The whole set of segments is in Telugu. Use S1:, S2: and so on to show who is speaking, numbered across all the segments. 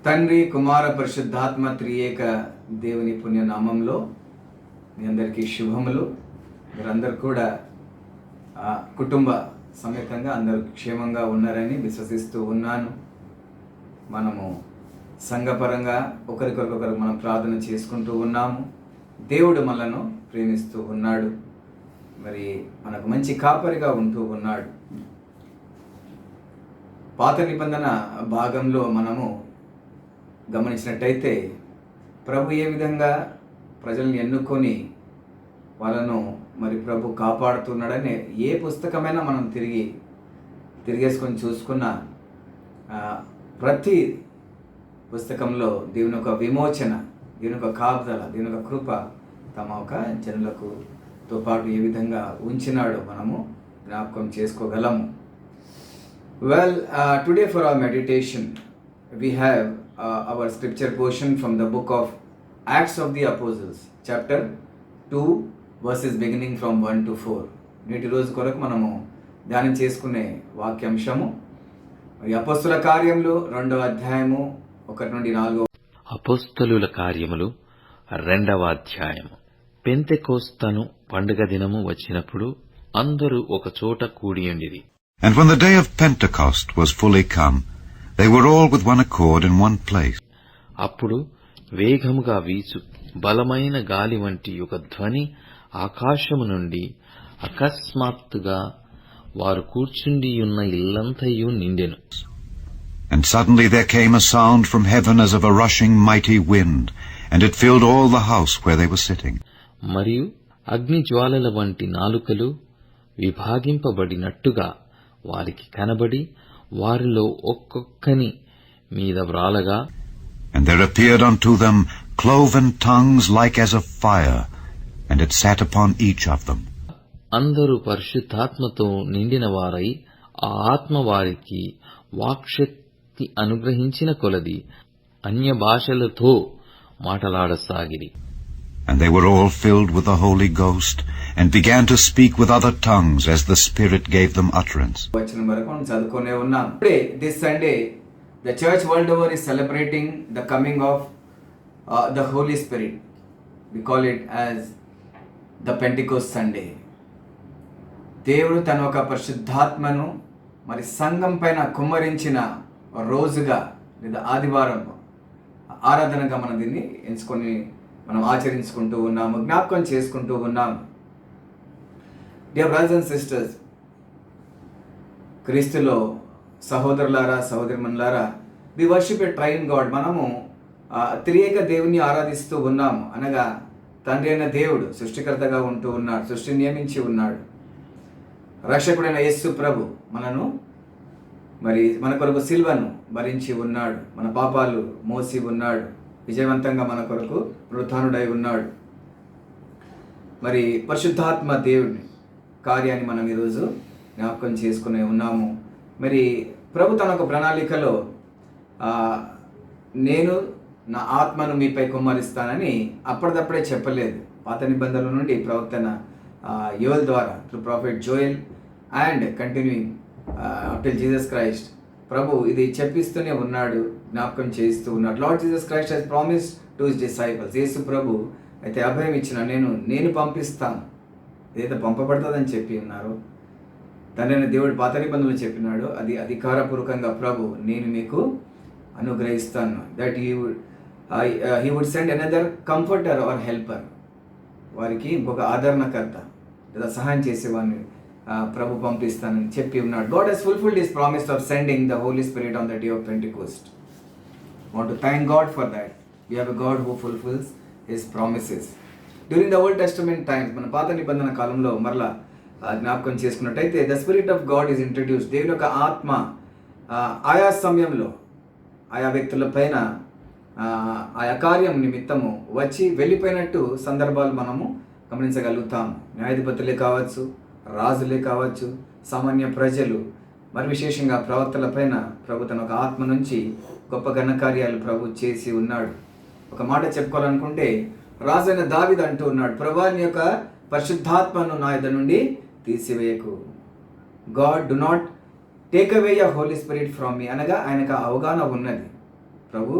S1: తండ్రి, కుమార, పరిశుద్ధాత్మ త్రియేక దేవుని పుణ్యనామంలో మీ అందరికీ శుభములు. మీరందరూ కూడా కుటుంబ సమేతంగా అందరూ క్షేమంగా ఉన్నారని విశ్వసిస్తూ ఉన్నాను. మనము సంఘపరంగా ఒకరికొకరు మనం ప్రార్థన చేసుకుంటూ ఉన్నాము. దేవుడు మనలను ప్రేమిస్తూ ఉన్నాడు. మరి మనకు మంచి కాపరిగా ఉంటూ ఉన్నాడు. పాత నిబంధన భాగంలో మనము గమనించినట్టయితే ప్రభు ఏ విధంగా ప్రజల్ని ఎన్నుకొని వాళ్ళను మరి ప్రభు కాపాడుతున్నాడని ఏ పుస్తకమైనా మనం తిరిగేసుకొని చూసుకున్న ప్రతి పుస్తకంలో దేవుని ఒక విమోచన, దేవుని ఒక కాపుదల, దేవుని ఒక కృప తమ ఒక జనులకుతో పాటు ఏ విధంగా ఉంచినాడో మనము జ్ఞాపకం చేసుకోగలము. Today for our meditation we have our scripture portion from the book of Acts of the Apostles, chapter 2, verses beginning from 1 to 4. నేటి రోజు కొరకు మనము ధ్యానం చేసుకునే వాక్యాంశము మరి అపోస్తల కార్యములు 2వ అధ్యాయము 1 నుండి 4.
S2: అపోస్తలుల కార్యములు 2వ అధ్యాయము. పెంతెకోస్తను పండుగ దినము వచ్చినప్పుడు అందరూ ఒక చోట కూడియుండిరి.
S3: And when the day of Pentecost was fully come, they were all with one accord in one place.
S2: అప్పుడు వేగముగా వీచు బలమైన గాలి వంటి ఒక ధ్వని ఆకాశము నుండి అకస్మాత్తుగా వారు కూర్చుండియున్న ఇల్లంతయు నిండెను.
S3: And suddenly there came a sound from heaven as of a rushing mighty wind, and it filled all the house where they were sitting.
S2: మరియు అగ్ని జ్వాలల వంటి నాలుకలు విభాగింపబడినట్టుగా వారికి కనబడి వారిలో ఒక్కొక్కని మీద వ్రాలగా,
S3: And there appeared unto them cloven tongues like as of fire, and it sat upon each of them.
S2: అందరూ పరిశుద్ధాత్మతో నిండిన వారై ఆ ఆత్మ వారికి వాక్శక్తి అనుగ్రహించిన కొలది అన్య భాషలతో మాటలాడసాగిరి.
S3: And they were all filled with the Holy Ghost, and began to speak with other tongues as the Spirit gave them utterance.
S1: This Sunday, the church world over is celebrating the coming of the Holy Spirit. We call it as the Pentecost Sunday. దేవుడు తన ఒక పరిశుద్ధాత్మను మరి సంఘం పైన కుమ్మరించిన రోజుగా లేదా ఆదివారం ఆరాధనగా మనం దీన్ని ఎంచుకొని మనం ఆచరించుకుంటూ ఉన్నాము, జ్ఞాపకం చేసుకుంటూ ఉన్నాము. డియర్ బ్రదర్స్ అండ్ సిస్టర్స్, క్రీస్తులో సహోదరులారా, సహోదరిమణులారా, we worship a triune God. మనము త్రియేక దేవుని ఆరాధిస్తూ ఉన్నాము. అనగా తండ్రి అయిన దేవుడు సృష్టికర్తగా ఉంటూ ఉన్నాడు, సృష్టిని నియమించి ఉన్నాడు. రక్షకుడైన యేసు ప్రభు మనను మరి మన కొరకు సిల్వను భరించి ఉన్నాడు, మన పాపాలు మోసి ఉన్నాడు, విజయవంతంగా మన కొరకు పునరుత్థానుడై ఉన్నాడు. మరి పరిశుద్ధాత్మ దేవుని కార్యాన్ని మనం ఈరోజు జ్ఞాపకం చేసుకునే ఉన్నాము. మరి ప్రభు తన ఒక ప్రణాళికలో నేను నా ఆత్మను మీపై కుమ్మరిస్తానని అప్పటిదప్పుడే చెప్పలేదు. పాత నిబంధనల నుండి ప్రవక్తన యోయల్ ద్వారా through prophet Joel and continuing till Jesus Christ ప్రభు ఇది చెప్పిస్తూనే ఉన్నాడు, జ్ఞాపకం చేస్తూ ఉన్నాడు. Lord Jesus Christ has promised to his disciples. యేసు ప్రభు అయితే అభయం ఇచ్చిన నేను పంపిస్తాను, ఏదైతే పంపబడుతుందని చెప్పి ఉన్నారు తండ్రి దేవుడు పాత నిబంధనలు చెప్పినాడు, అది అధికారపూర్వకంగా ప్రభు నేను మీకు అనుగ్రహిస్తాను. That he would send another comforter or helper. వారికి ఇంకొక ఆదరణకర్త లేదా సహాయం చేసేవాడిని ప్రభు పంపిస్తానని చెప్పి ఉన్నాడు. God has fulfilled his promise of sending the Holy Spirit on the day of Pentecost. I want to thank God for that. We have a God who fulfills his promises. During the Old Testament times, మన పాత నిబంధన కాలంలో మరలా జ్ఞాపకం చేసుకున్నట్టయితే the Spirit of God is introduced. దేవుని యొక్క ఆత్మ ఆయా సమయంలో ఆయా వ్యక్తుల పైన ఆయా కార్యం నిమిత్తము వచ్చి వెళ్ళిపోయినట్టు సందర్భాలు మనము గమనించగలుగుతాము. న్యాయాధిపతులే కావచ్చు, రాజులే కావచ్చు, సామాన్య ప్రజలు, మరి విశేషంగా ప్రవక్తల పైన ప్రభు తన ఒక ఆత్మ నుంచి గొప్ప ఘనకార్యాలు ప్రభు చేసి ఉన్నాడు. ఒక మాట చెప్పుకోవాలనుకుంటే రాజైన దావీదు అంటూ ఉన్నాడు, ప్రభువా నీ యొక్క పరిశుద్ధాత్మను నా యొద్ద నుండి తీసివేయకు. God do not take away your Holy Spirit from me. అనగా ఆయనకు అవగాహన ఉన్నది, ప్రభు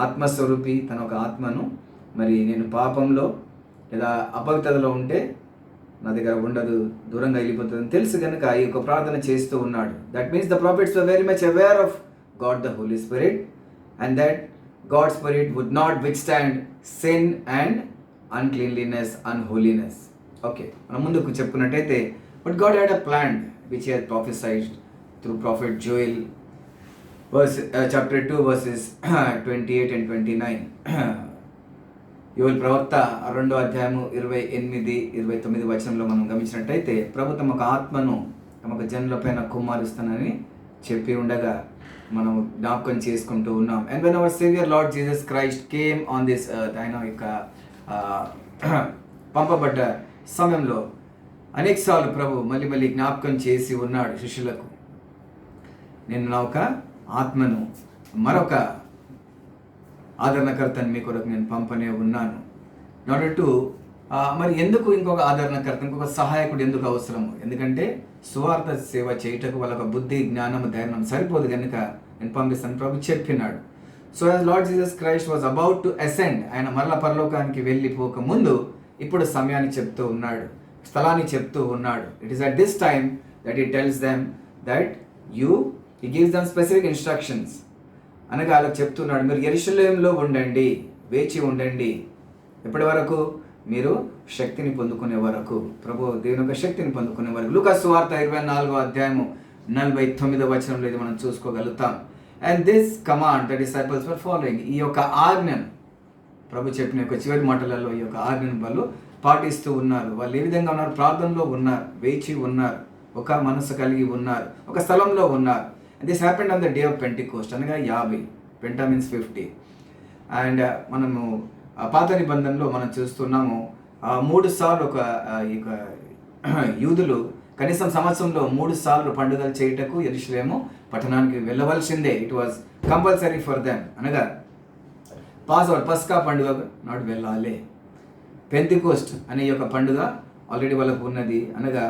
S1: ఆత్మస్వరూపి, తన ఒక ఆత్మను మరి నేను పాపంలో లేదా అపవిత్రతలో ఉంటే నా దగ్గర ఉండదు, దూరంగా వెళ్ళిపోతుందని తెలుసు కనుక ఈ యొక్క ప్రార్థన చేస్తూ ఉన్నాడు. That means the prophets were very much aware of God the Holy Spirit and that God spirit would not withstand sin and uncleanliness, unholiness. Okay, మనం ముందుకు చెప్పుకున్నట్టయితే but God had a plan which he had prophesied through prophet Joel chapter 2 verses 28 and 29. యోవేలు ప్రవక్త 2వ అధ్యాయము 28-29 వచనంలో మనం గమనించినట్టయితే ప్రభు తమ ఆత్మను తమ జనులపైన కుమ్మరిస్తానని చెప్పి ఉండగా మనం జ్ఞాపకం చేసుకుంటూ ఉన్నాం. And when our saviour lord Jesus Christ came on this earth, ఆయన యొక్క పంపబడ్డ సమయంలో అనేకసార్లు ప్రభు మళ్ళీ జ్ఞాపకం చేసి ఉన్నాడు శిష్యులకు, నేను నా ఒక ఆత్మను మరొక ఆదరణకర్తను మీ కొరకు నేను పంపనే ఉన్నాను. మరి ఎందుకు ఇంకొక ఆదరణకర్త, ఇంకొక సహాయకుడు ఎందుకు అవసరము? ఎందుకంటే సువార్త సేవ చేయుటకు వాళ్ళొక బుద్ధి, జ్ఞానము, ధైర్యం సరిపోదు కనుక నేను పంపిస్తాను ప్రభు చెప్పినాడు. So as lord Jesus Christ was about to ascend, ఆయన మరల పరలోకానికి వెళ్ళిపోక ముందు ఇప్పుడు సమయాన్ని చెప్తూ ఉన్నాడు, స్థలాన్ని చెప్తూ ఉన్నాడు. It is at this time that he tells them that he gives them specific instructions. అనగా వాళ్ళకి చెప్తున్నాడు, మీరు యెరూషలేములో ఉండండి, వేచి ఉండండి. ఎప్పటి వరకు? మీరు శక్తిని పొందుకునే వరకు, ప్రభు దేవుని యొక్క శక్తిని పొందుకునే వరకు. లూకా సువార్త 24వ అధ్యాయము 49వ వచనంలో ఇది మనం చూసుకోగలుగుతాం. And this command the disciples were following, ఈ యొక్క ఆజ్ఞను ప్రభు చెప్పిన యొక్క చివరి మాటలలో ఈ యొక్క ఆజ్ఞను వాళ్ళు పాటిస్తూ ఉన్నారు. వాళ్ళు ఏ విధంగా ఉన్నారు? ప్రార్థనలో ఉన్నారు, వేచి ఉన్నారు, ఒక మనసు కలిగి ఉన్నారు, ఒక స్థలంలో ఉన్నారు. This happened on the day of Pentecost, అనగా 50, పెంటా మీన్స్ 50. అండ్ మనము పాత నిబంధనలో మనం చూస్తున్నాము 3 సార్లు ఈ యూదులు కనీసం సంవత్సరంలో 3 సార్లు పండుగలు చేయుటకు యెరూషలేము పట్టణానికి వెళ్ళవలసిందే. It was compulsory for them. అనగా పస్కా పండుగ నాడు వెళ్ళాలి. పెంతికోస్ట్ అనే యొక్క పండుగ ఆల్రెడీ వాళ్ళకు ఉన్నది. అనగా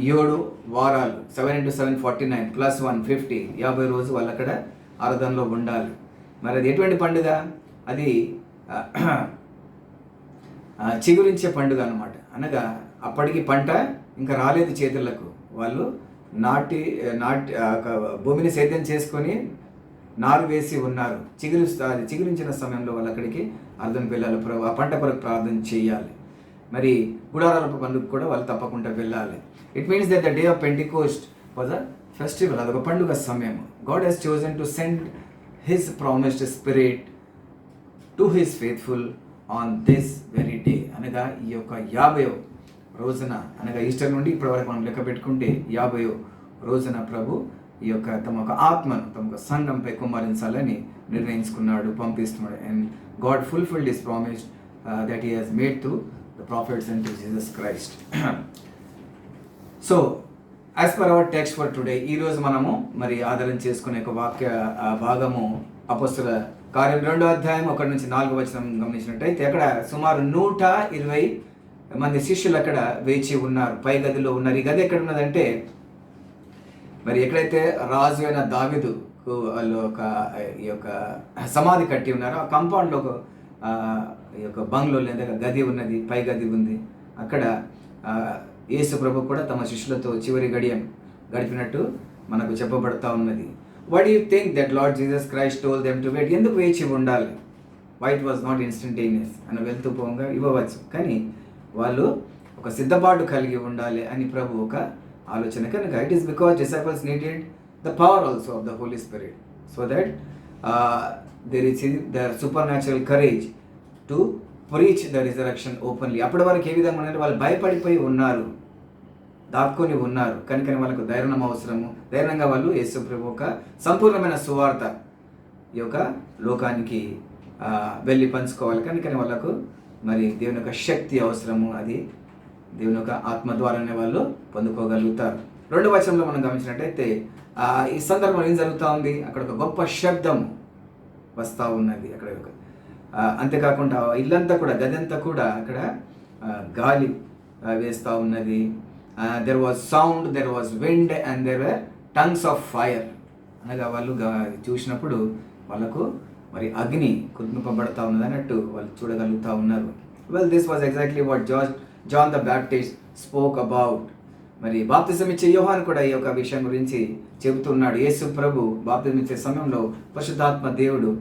S1: 7 వారాలు, 7 into 7 49 + 1 50, 50 రోజు వాళ్ళు అక్కడ ఆరాధనలో ఉండాలి. మరి అది ఎటువంటి పండుగ? అది చిగురించే పండుగ అన్నమాట. అనగా అప్పటికి పంట ఇంకా రాలేదు చేతులకు, వాళ్ళు నాటి భూమిని సేద్యం చేసుకొని నారు వేసి ఉన్నారు. చిగురించిన సమయంలో వాళ్ళు అక్కడికి అర్థం వెళ్ళాలి, ఆ పంట కొరకు ప్రార్థన చేయాలి. మరి గుడారాల పండుగ కూడా వాళ్ళు తప్పకుండా వెళ్ళాలి. It means that the day of Pentecost was a festival, అదొక పండుగ సమయం. God has chosen to send his promised spirit to his faithful on this very day. అనగా ఈ యొక్క 50వ రోజున, అనగా ఈస్టర్ నుండి ఇప్పటి వరకు మనం లెక్క పెట్టుకుంటే 50వ రోజున ప్రభు ఈ యొక్క తమ ఆత్మను తమ సంఘంపై కుమ్మరించాలని నిర్ణయించుకున్నాడు, పంపిస్తున్నాడు. And God fulfilled his promise that he has made to the prophets and to Jesus Christ. So as per our text for today, ఈ రోజు మనము మరి ఆధారం చేసుకునే ఒక వాక్య భాగము అపోస్తలుల కార్యం 2వ అధ్యాయం 1 నుంచి 4 వచనం గమనించినట్టయితే అక్కడ సుమారు 120 మంది శిష్యులు అక్కడ వేచి ఉన్నారు, పై గదిలో ఉన్నారు. ఈ గది ఎక్కడ ఉన్నదంటే మరి ఎక్కడైతే రాజు అయిన దావీదు వాళ్ళు ఈ యొక్క సమాధి కట్టి ఉన్నారో ఆ కాంపౌండ్లో ఈ యొక్క బంగ్లో లేదా గది ఉన్నది, పై గది ఉంది. అక్కడ యేసు ప్రభు కూడా తమ శిష్యులతో చివరి గడియం గడిపినట్టు మనకు చెప్పబడతా ఉన్నది. Why do you think that Lord Jesus Christ told them to wait? ఎందుకు వేచి ఉండాలి? Why it was not instantaneous అని వెళ్తూ పోగా ఇవ్వవచ్చు, కానీ వాళ్ళు ఒక సిద్ధపాటు కలిగి ఉండాలి అని ప్రభు ఒక ఆలోచన. కనుక it is because disciples needed the power also of the Holy Spirit so that they receive their supernatural courage to preach the resurrection openly. అప్పటి వరకు ఏ విధంగా ఉన్నారంటే వాళ్ళు భయపడిపోయి ఉన్నారు, దాక్కొని ఉన్నారు. కనుకని వాళ్ళకు ధైర్యం అవసరము. ధైర్యంగా వాళ్ళు యేసు ప్రభు ఒక సంపూర్ణమైన సువార్త ఈ యొక్క లోకానికి వెళ్ళి పంచుకోవాలి. కనుకని వాళ్ళకు మరి దేవుని యొక్క శక్తి అవసరము. అది దేవుని యొక్క ఆత్మ ద్వారానే వాళ్ళు పొందుకోగలుగుతారు. 2వ వచనంలో మనం గమనించినట్టయితే ఈ సందర్భంలో ఏం జరుగుతూ ఉంది? అక్కడ ఒక గొప్ప శబ్దం వస్తూ ఉన్నది. అక్కడ అంతేకాకుండా ఇల్లంతా కూడా, గదంతా కూడా అక్కడ గాలి వేస్తూ ఉన్నది. There was sound, there was wind and there were tongues of fire. అనగా వాళ్ళు చూసినప్పుడు వాళ్ళకు మరి అగ్ని కురిపింపబడతా ఉన్నది అన్నట్టు వాళ్ళు చూడగలుగుతూ ఉన్నారు. Well, this was exactly what John the Baptist spoke about. మరి బాప్తిజం ఇచ్చే యోహాను కూడా ఈ యొక్క విషయం గురించి చెబుతున్నాడు. యేసు ప్రభు బాప్తిజం ఇచ్చే సమయంలో పరిశుద్ధాత్మ దేవుడు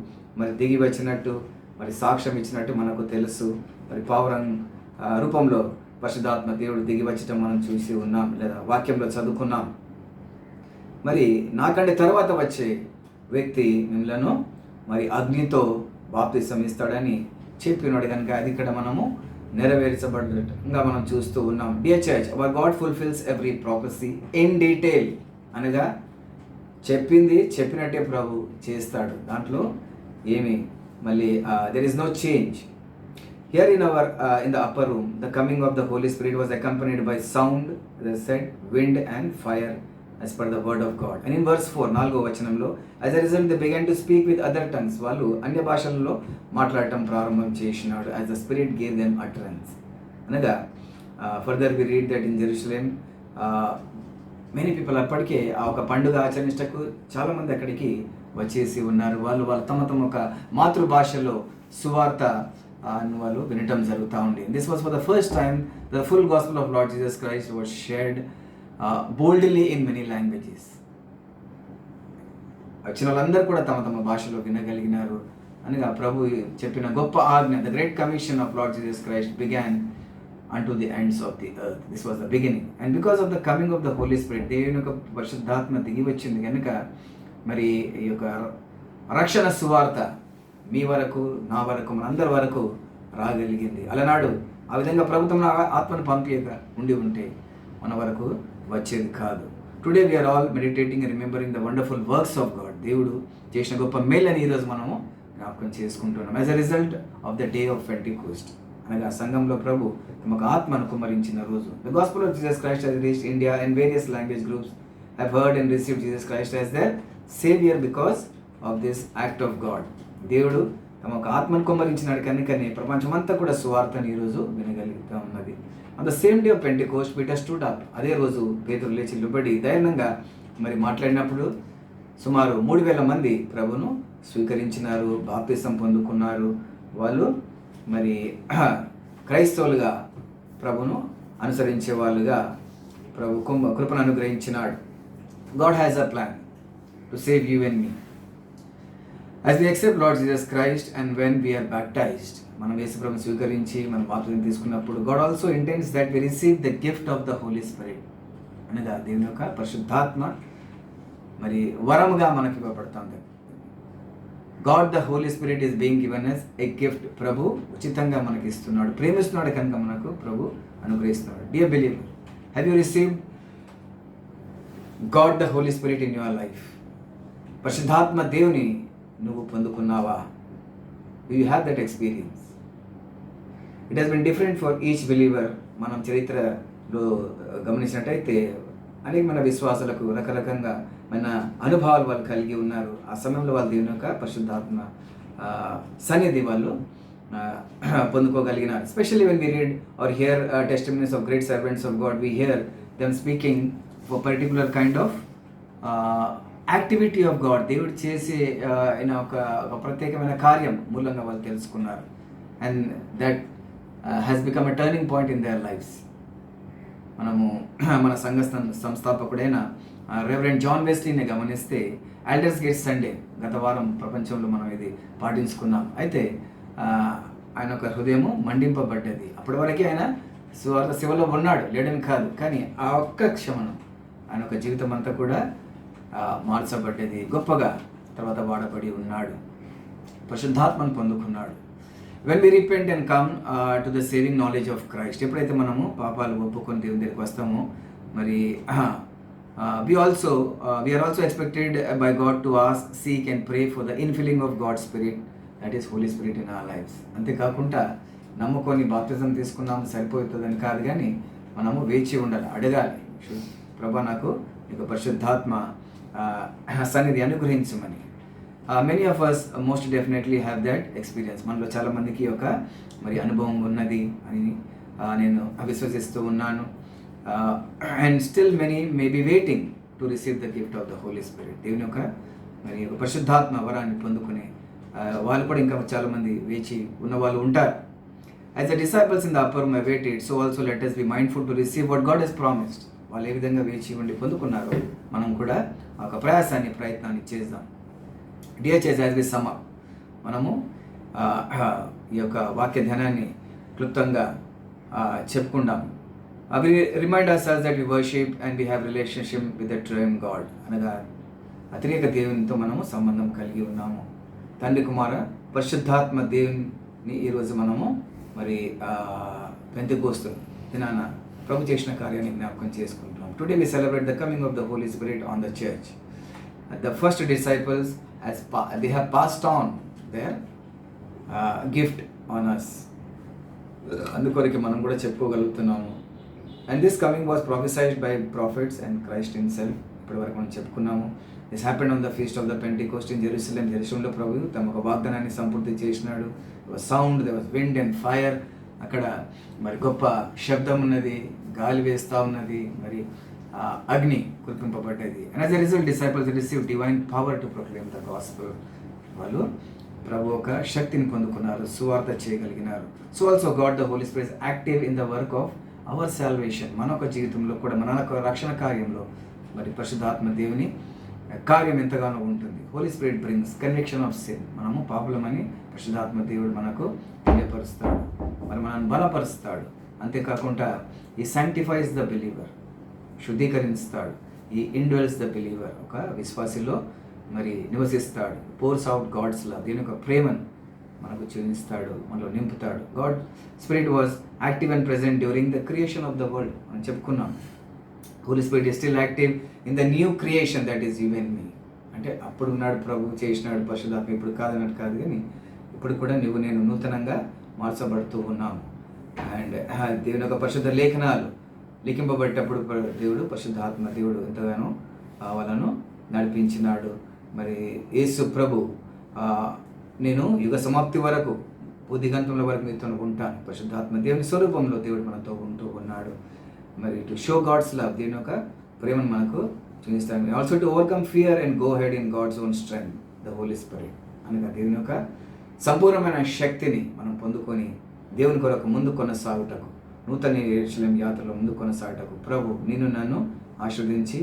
S1: మరి దిగి వచ్చినట్టు, మరి సాక్ష్యం ఇచ్చినట్టు మనకు తెలుసు. మరి పావురం రూపంలో పరిశుద్ధాత్మ దేవుడు దిగి వచ్చటం మనం చూసి ఉన్నాం, లేదా వాక్యంలో చదువుకున్నాం. మరి నాకంటే తర్వాత వచ్చే వ్యక్తి మిమ్మలను మరి అగ్నితో బాప్తిజం ఇస్తాడని చెప్పినాడు కనుక అది ఇక్కడ మనము నెరవేర్చబడినట్టుగా మనం చూస్తూ ఉన్నాం. Dear church, our God fulfils every prophecy in detail. అనగా చెప్పినట్టే ప్రభు చేస్తాడు, దాంట్లో ఏమి మళ్ళీ there is no change. Here in the upper room, the coming of the Holy Spirit was accompanied by sound, as I said, wind and fire, as per the word of God. And in verse 4, 4వ వచనంలో, as a result they began to speak with other tongues. వాళ్ళు అన్య భాషలలో మాట్లాడటం ప్రారంభం చేసినాడు, as the Spirit gave them utterance. అనగా further we read that in Jerusalem many people అప్పటికే ఆ ఒక పండుగ ఆచరించటకు చాలామంది అక్కడికి వచ్చేసి ఉన్నారు. వాళ్ళు తమ ఒక మాతృభాషలో సువార్త వాళ్ళు వినటం జరుగుతూ ఉంది. This was for the first time the full gospel of lord Jesus Christ was shared boldly in many languages. వచ్చిన వాళ్ళందరూ కూడా తమ భాషలో వినగలిగినారు అనగా ప్రభు చెప్పిన గొప్ప ఆజ్ఞ, the great commission of lord Jesus Christ began unto the ends of the earth. This was the beginning. And because of the coming of the Holy Spirit, దేవుని యొక్క పరిశుద్ధాత్మ దిగి వచ్చింది కనుక మరి ఈ యొక్క రక్షణ సువార్త మీ వరకు, నా వరకు, మనందరి వరకు రాగలిగింది. అలనాడు ఆ విధంగా ప్రభుత్వం ఆత్మను పంపియక ఉంటే మన వరకు వచ్చేది కాదు. Today we are all meditating and remembering the wonderful works of God. దేవుడు చేసిన గొప్ప మేలని ఈరోజు మనము జ్ఞాపకం చేసుకుంటున్నాం. As a result of the day of Pentecost, అనగా సంఘంలో ప్రభు తమకు ఆత్మను కుమ్మరించిన రోజు. The gospel of Jesus Christ has reached India and various language groups have heard and received Jesus Christ as their saviour because of this act of God. దేవుడు తమకు ఆత్మను కుమ్మరించినాడు కనుకనే ప్రపంచమంతా కూడా సువార్తను ఈరోజు వినగలుగుతూ ఉన్నది. On the same day of Pentecost Peter stood up. అదే రోజు పేతురు లేచి నిలబడి ధైర్యంగా మరి మాట్లాడినప్పుడు సుమారు 3,000 మంది ప్రభును స్వీకరించినారు, బాప్తిసం పొందుకున్నారు. వాళ్ళు మరి క్రైస్తవులుగా ప్రభును అనుసరించే వాళ్ళుగా ప్రభు కృపను అనుగ్రహించినాడు. God has a plan to save you and me. As we accept Lord Jesus Christ and when we are baptized, మనం యేసు ప్రభువుని స్వీకరించి మనం బాప్తిసం తీసుకున్నప్పుడు God also intends that we receive the gift of the Holy Spirit. అనగా దేవుని యొక్క పరిశుద్ధాత్మ మరి వరముగా మనకి ఇవ్వబడుతుంది. God the Holy Spirit is being given as a gift. ప్రభు ఉచితంగా మనకి ఇస్తున్నాడు, ప్రేమిస్తున్నాడు కనుక మనకు ప్రభు అనుగ్రహిస్తున్నాడు. Dear believer, have you received God the Holy Spirit in your life? పరిశుద్ధాత్మ దేవుని నువ్వు పొందుకున్నావా? Do you have that experience? It has been different for each believer. మనం చరిత్రలో గమనించినట్టయితే అనేక మన విశ్వాసాలకు రకరకంగా మన అనుభవాలు వాళ్ళు కలిగి ఉన్నారు. ఆ సమయంలో వాళ్ళు దేవుని యొక్క పరిశుద్ధాత్మ సన్నిధి వాళ్ళు పొందుకోగలిగినారు. Especially when we read or hear testimonies of great servants of God, we hear them speaking for particular kind of activity of God. దేవుడు చేసే ఒక ప్రత్యేకమైన కార్యం మూలంగా వాళ్ళు తెలుసుకున్నారు. And that has become a turning point in there lifes. మనము మన సంఘ సంస్థాపకుడైన రెవరెండ్ జాన్ వెస్లీని గమనిస్తే ఎల్డర్స్ గేట్ సండే గత వారం ప్రపంచంలో మనం ఇది పాటించుకున్నాం. అయితే ఆయన ఒక హృదయము మండింపబడ్డది. అప్పటి వరకే ఆయన శివలో ఉన్నాడు, లేడని కాదు, కానీ ఆ ఒక్క క్షమను ఆయన ఒక జీవితం అంతా కూడా మార్చబడ్డది. గొప్పగా తర్వాత వాడబడి ఉన్నాడు, పరిశుద్ధాత్మను పొందుకున్నాడు. When we repent and come to the saving knowledge of Christ, ఎప్పుడైతే మనము పాపాలు ఒప్పుకొని దేవుని దగ్గరికి వస్తామో మరి we are also expected by God to ask, seek and pray for the infilling of God's Spirit, that is Holy Spirit in our lives. అంతేకాకుండా నమ్ముకొని బాప్తిజం తీసుకున్నాము సరిపోతుందని కాదు, కానీ మనము వేచి ఉండాలి, అడగాలి, ప్రభా నాకు నీకు పరిశుద్ధాత్మ సన్నిధి అనుగ్రహించమని. Many of us most definitely have that experience. మనలో చాలామందికి ఒక మరి అనుభవం ఉన్నది అని నేను విశ్వసిస్తూ ఉన్నాను. And still many may be waiting to receive the gift of the Holy Spirit. దేవుని యొక్క మరి ఒక పరిశుద్ధాత్మ వరాన్ని పొందుకునే వాళ్ళు కూడా ఇంకా చాలామంది వేచి ఉన్న వాళ్ళు ఉంటారు. As the disciples in the upper room awaited, so also let us be mindful to receive what God has promised. వాళ్ళు ఏ విధంగా వేచి ఉండి పొందుకున్నారో మనం కూడా ఒక ప్రయత్నాన్ని చేద్దాం. Dear church, as we sum up, మనము ఈ యొక్క వాక్య ధ్యానాన్ని క్లుప్తంగా చెప్పుకుందాం. అవి remind us that we worship and we have relationship with the triune God. అనగా అతిరేక దేవునితో మనము సంబంధం కలిగి ఉన్నాము. తండ్రి కుమార పరిశుద్ధాత్మ దేవుని ఈరోజు మనము మరి పెంతెకోస్తు దినాన ప్రభు చేసిన కార్యాన్ని జ్ఞాపకం చేసుకుంటున్నాం. Today we celebrate the coming of the Holy Spirit on the church. The first disciples, they have passed on their gift on us. అందుకొరకు మనం కూడా చెప్పుకోగలుగుతున్నాము. And this coming was prophesied by prophets and Christ himself. ఇప్పటి వరకు మనం చెప్పుకున్నాము. This happened on the feast of the Pentecost in Jerusalem. జెరూసలేంలో ప్రభు తమ ఒక వాగ్దానాన్ని సంపూర్తి చేసినాడు. There was sound, there was wind and fire. అక్కడ మరి గొప్ప శబ్దం ఉన్నది, గాలి వేస్తూ ఉన్నది, మరి అగ్ని కురిపింపబడ్డది. And as a result, disciples received divine power to proclaim the gospel. వాళ్ళు ప్రభు ఒక శక్తిని పొందుకున్నారు, సువార్త చేయగలిగినారు. So also God the Holy Spirit active in the work of our salvation. మన ఒక జీవితంలో కూడా మన రక్షణ కార్యంలో మరి పరిశుద్ధాత్మ దేవుని కార్యం ఎంతగానో ఉంటుంది. Holy Spirit brings conviction of sin. మనము పాపులమని పరిశుద్ధాత్మ దేవుడు మనకు తెలియపరుస్తాడు, మరి మనల్ని బలపరుస్తాడు. అంతేకాకుండా ఈ సాంక్టిఫైస్ ద బిలీవర్, శుద్ధీకరిస్తాడు. ఈ ఇండ్వెల్స్ ద బిలీవర్, ఒక విశ్వాసిలో మరి నివసిస్తాడు. పోర్స్ అవుట్ గాడ్స్ లవ్, దీని యొక్క ప్రేమను మనకు చూపిస్తాడు, మనలో నింపుతాడు. God spirit was active and present during the creation of the world అని చెప్పుకున్నాం. Holy Spirit is still active in the new creation that is you and me. అంటే అప్పుడు ఉన్నాడు ప్రభు, చేసినాడు పరిశుద్ధాత్మ, ఇప్పుడు కాదన్నట్టు కాదు, కానీ ఇప్పుడు కూడా నువ్వు నేను నూతనంగా మార్చబడుతూ ఉన్నాము. అండ్ దేవుని యొక్క పరిశుద్ధ లేఖనాలు లిఖింపబడేటప్పుడు దేవుడు పరిశుద్ధాత్మ దేవుడు ఎంతగానో వాళ్ళను నడిపించినాడు. మరి యేసు ప్రభు నేను యుగ సమాప్తి వరకు బుద్ధిగంతుల వరకు మీతో ఉంటాను. పరిశుద్ధాత్మ దేవుని స్వరూపంలో దేవుడు మనతో ఉంటూ ఉన్నాడు. మరి టు షో గాడ్స్ లవ్, దేవుని యొక్క ప్రేమను మనకు చూపిస్తాను. Also to overcome fear and go ahead in God's own strength, the Holy Spirit. అనగా దేవుని యొక్క సంపూర్ణమైన శక్తిని మనం పొందుకొని దేవుని కొరకు ముందు కొనసాగుటకు, నూతన యెరూషలేము యాత్రలో ముందు కొనసాగుటకు ప్రభు నిన్ను నన్ను ఆశీర్వదించి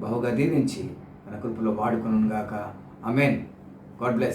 S1: బహుగా దీవించి మన కృపలో వాడుకొనుగాక. ఆమేన్. God bless.